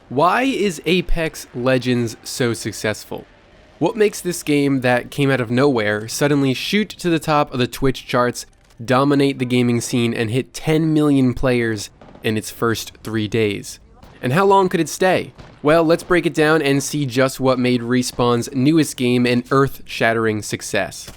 Why is Apex Legends so successful? What makes this game that came out of nowhere suddenly shoot to the top of the Twitch charts, dominate the gaming scene, and hit 10 million players in its first 3 days? And how long could it stay? Well, let's break it down and see just what made Respawn's newest game an earth-shattering success.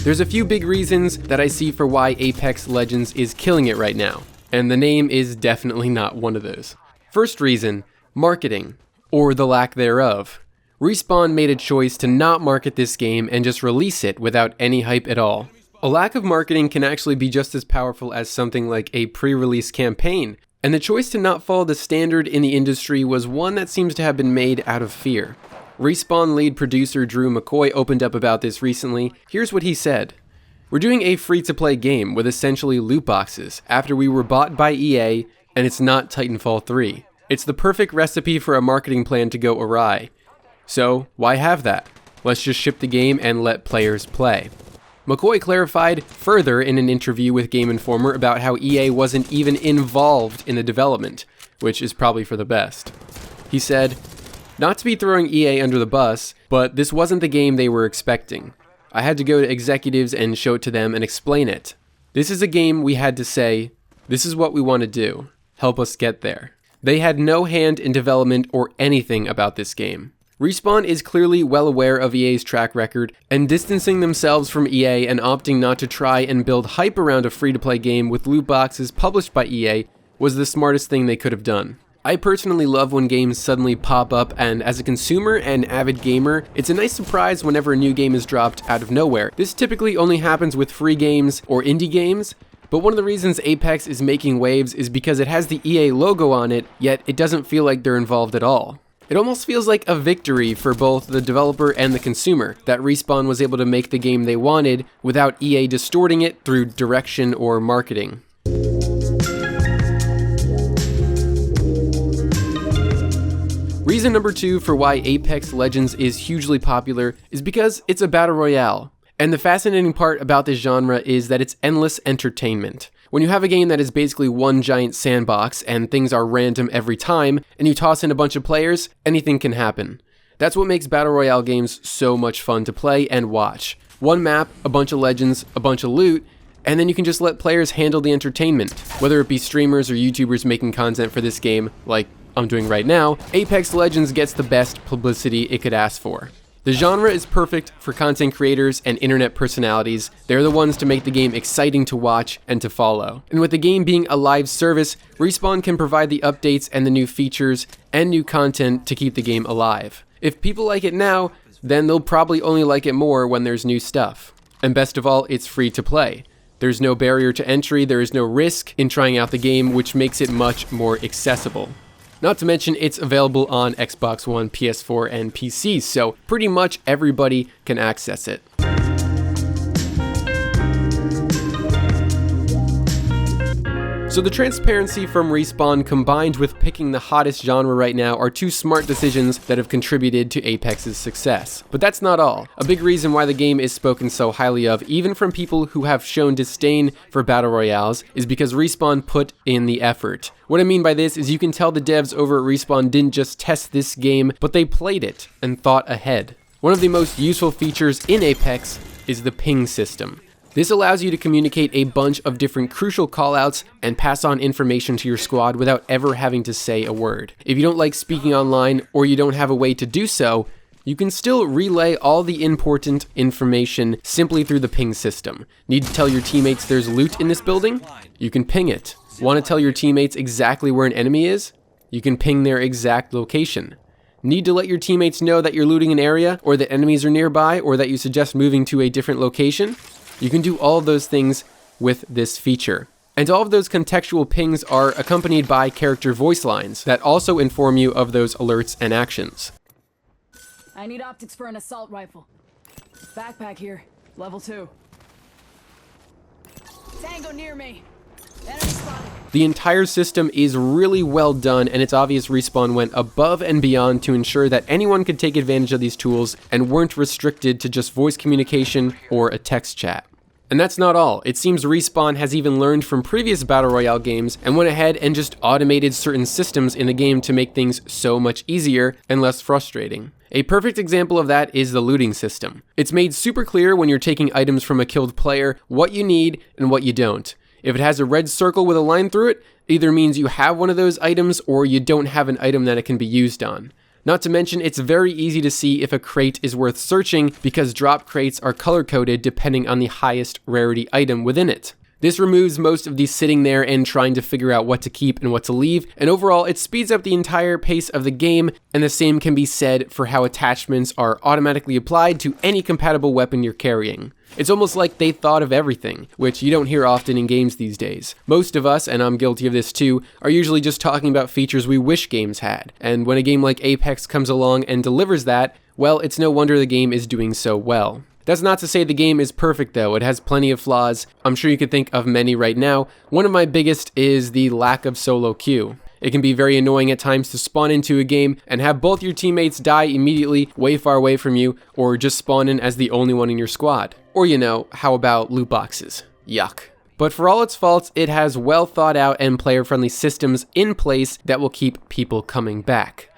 There's a few big reasons that I see for why Apex Legends is killing it right now, and the name is definitely not one of those. First reason, marketing, or the lack thereof. Respawn made a choice to not market this game and just release it without any hype at all. A lack of marketing can actually be just as powerful as something like a pre-release campaign, and the choice to not follow the standard in the industry was one that seems to have been made out of fear. Respawn lead producer Drew McCoy opened up about this recently. Here's what he said. "We're doing a free-to-play game with essentially loot boxes after we were bought by EA, and it's not Titanfall 3. It's the perfect recipe for a marketing plan to go awry. So why have that? Let's just ship the game and let players play." McCoy clarified further in an interview with Game Informer about how EA wasn't even involved in the development, which is probably for the best. He said, "Not to be throwing EA under the bus, but this wasn't the game they were expecting. I had to go to executives and show it to them and explain it. This is a game we had to say, this is what we want to do. Help us get there." They had no hand in development or anything about this game. Respawn is clearly well aware of EA's track record, and distancing themselves from EA and opting not to try and build hype around a free-to-play game with loot boxes published by EA was the smartest thing they could have done. I personally love when games suddenly pop up, and as a consumer and avid gamer, it's a nice surprise whenever a new game is dropped out of nowhere. This typically only happens with free games or indie games, but one of the reasons Apex is making waves is because it has the EA logo on it, yet it doesn't feel like they're involved at all. It almost feels like a victory for both the developer and the consumer, that Respawn was able to make the game they wanted without EA distorting it through direction or marketing. Reason number 2 for why Apex Legends is hugely popular is because it's a battle royale. And the fascinating part about this genre is that it's endless entertainment. When you have a game that is basically one giant sandbox and things are random every time, and you toss in a bunch of players, anything can happen. That's what makes battle royale games so much fun to play and watch. One map, a bunch of legends, a bunch of loot, and then you can just let players handle the entertainment. Whether it be streamers or YouTubers making content for this game, like I'm doing right now, Apex Legends gets the best publicity it could ask for. The genre is perfect for content creators and internet personalities. They're the ones to make the game exciting to watch and to follow. And with the game being a live service, Respawn can provide the updates and the new features and new content to keep the game alive. If people like it now, then they'll probably only like it more when there's new stuff. And best of all, it's free to play. There's no barrier to entry, there is no risk in trying out the game, which makes it much more accessible. Not to mention, it's available on Xbox One, PS4, and PC, so pretty much everybody can access it. So the transparency from Respawn combined with picking the hottest genre right now are two smart decisions that have contributed to Apex's success. But that's not all. A big reason why the game is spoken so highly of, even from people who have shown disdain for battle royales, is because Respawn put in the effort. What I mean by this is you can tell the devs over at Respawn didn't just test this game, but they played it and thought ahead. One of the most useful features in Apex is the ping system. This allows you to communicate a bunch of different crucial callouts and pass on information to your squad without ever having to say a word. If you don't like speaking online or you don't have a way to do so, you can still relay all the important information simply through the ping system. Need to tell your teammates there's loot in this building? You can ping it. Want to tell your teammates exactly where an enemy is? You can ping their exact location. Need to let your teammates know that you're looting an area or that enemies are nearby or that you suggest moving to a different location? You can do all of those things with this feature. And all of those contextual pings are accompanied by character voice lines that also inform you of those alerts and actions. I need optics for an assault rifle. Backpack here, level 2. Tango near me. Enemy spotted. The entire system is really well done, and it's obvious Respawn went above and beyond to ensure that anyone could take advantage of these tools and weren't restricted to just voice communication or a text chat. And that's not all. It seems Respawn has even learned from previous Battle Royale games and went ahead and just automated certain systems in the game to make things so much easier and less frustrating. A perfect example of that is the looting system. It's made super clear when you're taking items from a killed player what you need and what you don't. If it has a red circle with a line through it, it either means you have one of those items or you don't have an item that it can be used on. Not to mention, it's very easy to see if a crate is worth searching because drop crates are color-coded depending on the highest rarity item within it. This removes most of the sitting there and trying to figure out what to keep and what to leave, and overall it speeds up the entire pace of the game, and the same can be said for how attachments are automatically applied to any compatible weapon you're carrying. It's almost like they thought of everything, which you don't hear often in games these days. Most of us, and I'm guilty of this too, are usually just talking about features we wish games had, and when a game like Apex comes along and delivers that, well, it's no wonder the game is doing so well. That's not to say the game is perfect though, it has plenty of flaws. I'm sure you could think of many right now. One of my biggest is the lack of solo queue. It can be very annoying at times to spawn into a game and have both your teammates die immediately way far away from you, or just spawn in as the only one in your squad. Or how about loot boxes? Yuck. But for all its faults, it has well thought out and player friendly systems in place that will keep people coming back.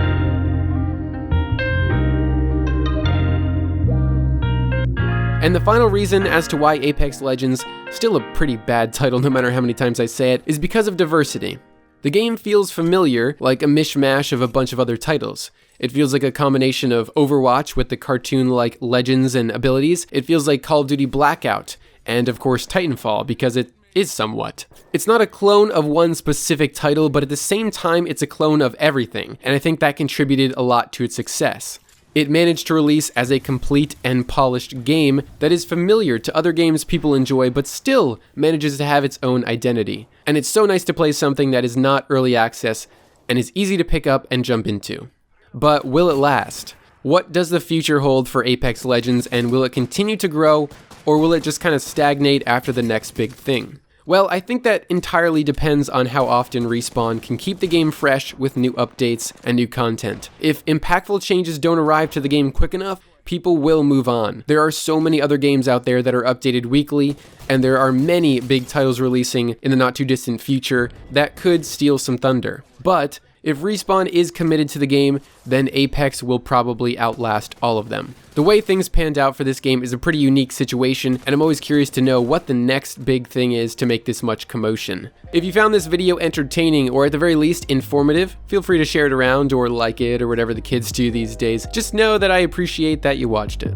And the final reason as to why Apex Legends, still a pretty bad title no matter how many times I say it, is because of diversity. The game feels familiar, like a mishmash of a bunch of other titles. It feels like a combination of Overwatch with the cartoon-like legends and abilities. It feels like Call of Duty Blackout, and of course Titanfall, because it is somewhat. It's not a clone of one specific title, but at the same time it's a clone of everything, and I think that contributed a lot to its success. It managed to release as a complete and polished game that is familiar to other games people enjoy, but still manages to have its own identity. And it's so nice to play something that is not early access and is easy to pick up and jump into. But will it last? What does the future hold for Apex Legends, and will it continue to grow, or will it just kind of stagnate after the next big thing? Well, I think that entirely depends on how often Respawn can keep the game fresh with new updates and new content. If impactful changes don't arrive to the game quick enough, people will move on. There are so many other games out there that are updated weekly, and there are many big titles releasing in the not too distant future that could steal some thunder. But if Respawn is committed to the game, then Apex will probably outlast all of them. The way things panned out for this game is a pretty unique situation, and I'm always curious to know what the next big thing is to make this much commotion. If you found this video entertaining, or at the very least informative, feel free to share it around or like it or whatever the kids do these days. Just know that I appreciate that you watched it.